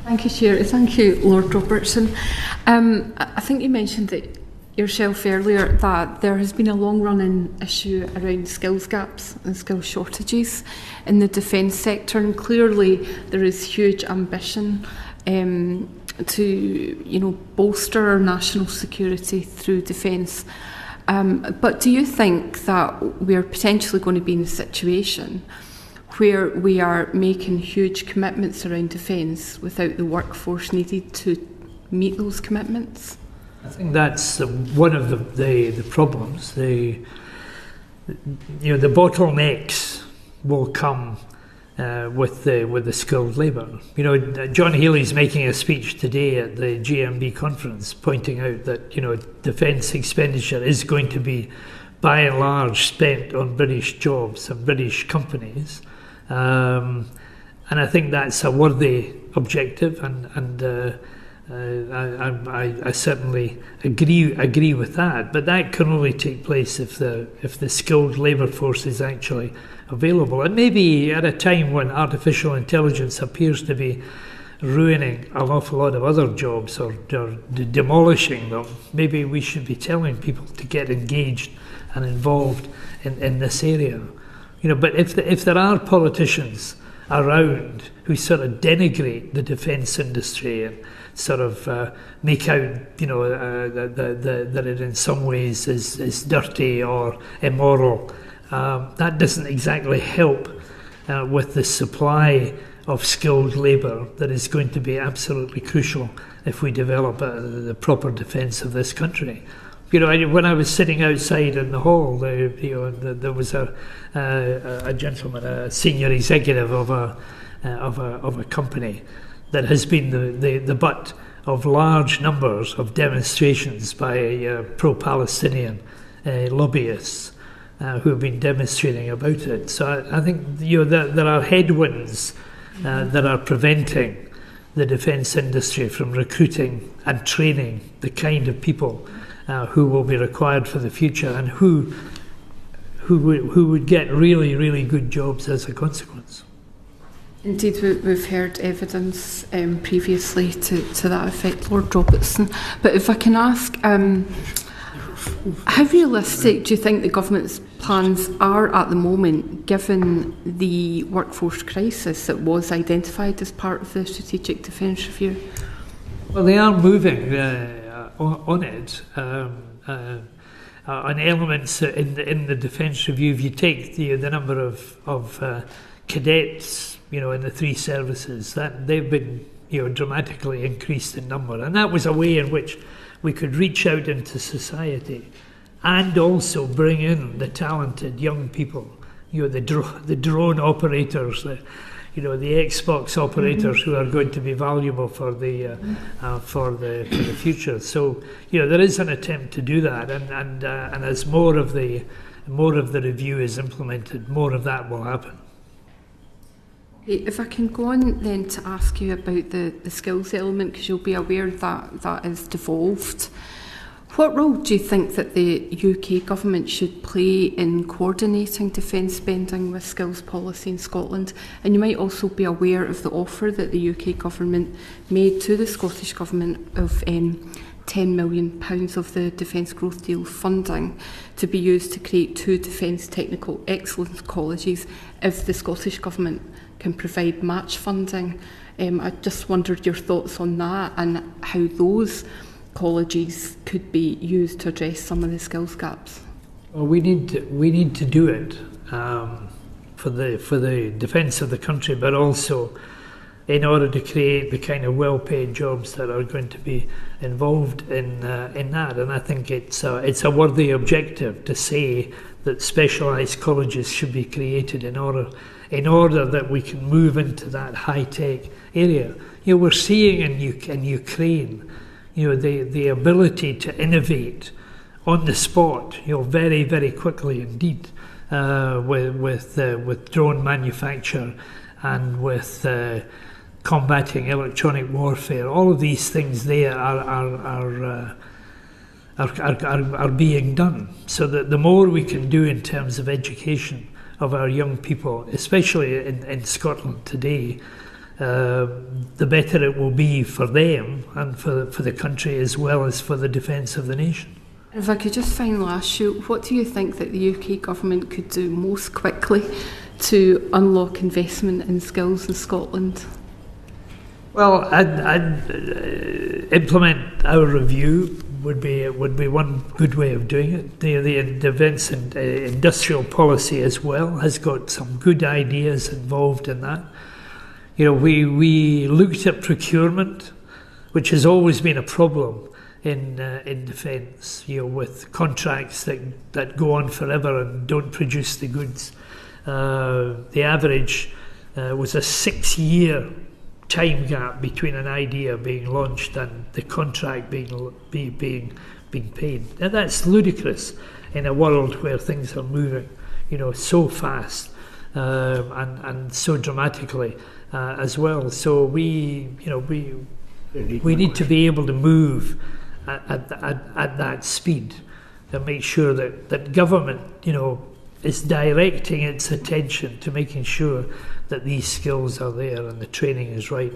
Thank you, Chair. Thank you, Lord Robertson. I think you mentioned that yourself earlier that there has been a long-running issue around skills gaps and skills shortages in the defence sector, and clearly there is huge ambition to bolster our national security through defence. But do you think that we are potentially going to be in a situation where we are making huge commitments around defence without the workforce needed to meet those commitments? I think that's one of the problems. The bottlenecks will come with the skilled labour. John Healey's making a speech today at the GMB conference, pointing out that defence expenditure is going to be, by and large, spent on British jobs and British companies, and I think that's a worthy objective, and I certainly agree with that. But that can only take place if the skilled labour force is actually available, and maybe at a time when artificial intelligence appears to be ruining an awful lot of other jobs or demolishing them. Maybe we should be telling people to get engaged and involved in this area. But if there are politicians around who sort of denigrate the defence industry and sort of make out, that it in some ways is dirty or immoral, that doesn't exactly help with the supply of skilled labour that is going to be absolutely crucial if we develop the proper defence of this country. When I was sitting outside in the hall, there was a gentleman, a senior executive of a company that has been the butt of large numbers of demonstrations by pro-Palestinian lobbyists who have been demonstrating about it. So I think there are headwinds that are preventing the defence industry from recruiting and training the kind of people who will be required for the future, and who would get really, really good jobs as a consequence. Indeed, we've heard evidence previously to that effect, Lord Robertson. But if I can ask, how realistic do you think the government's plans are at the moment, given the workforce crisis that was identified as part of the Strategic Defence Review? Well, they are moving on it. On elements in the Defence Review, if you take the number of cadets, in the three services, that they've been, dramatically increased in number, and that was a way in which we could reach out into society and also bring in the talented young people, the drone operators, the Xbox operators who are going to be valuable for the future. So there is an attempt to do that, and as more of the review is implemented, more of that will happen. If I can go on then to ask you about the skills element, because you'll be aware that is devolved. What role do you think that the UK government should play in coordinating defence spending with skills policy in Scotland? And you might also be aware of the offer that the UK government made to the Scottish Government of £10 million of the Defence Growth Deal funding to be used to create 2 Defence Technical Excellence Colleges if the Scottish Government can provide match funding. I just wondered your thoughts on that and how those colleges could be used to address some of the skills gaps. Well, we need to do it for the defence of the country, but also in order to create the kind of well-paid jobs that are going to be involved in that. And I think it's a worthy objective to say that specialised colleges should be created in order that we can move into that high-tech area. We're seeing in Ukraine, the ability to innovate on the spot, very, very quickly indeed, with drone manufacture and with combating electronic warfare. All of these things there are being done. So that the more we can do in terms of education of our young people, especially in Scotland today, the better it will be for them and for the country as well as for the defence of the nation. If I could just finally ask you, what do you think that the UK government could do most quickly to unlock investment in skills in Scotland? Well, I'd implement our review would be one good way of doing it. The defence and industrial policy as well has got some good ideas involved in that. We looked at procurement, which has always been a problem in defence. With contracts that go on forever and don't produce the goods. The average was a 6-year time gap between an idea being launched and the contract being paid. Now that's ludicrous in a world where things are moving, so fast and so dramatically as well. So we need to be able to move at that speed and make sure that government, is directing its attention to making sure that these skills are there and the training is right.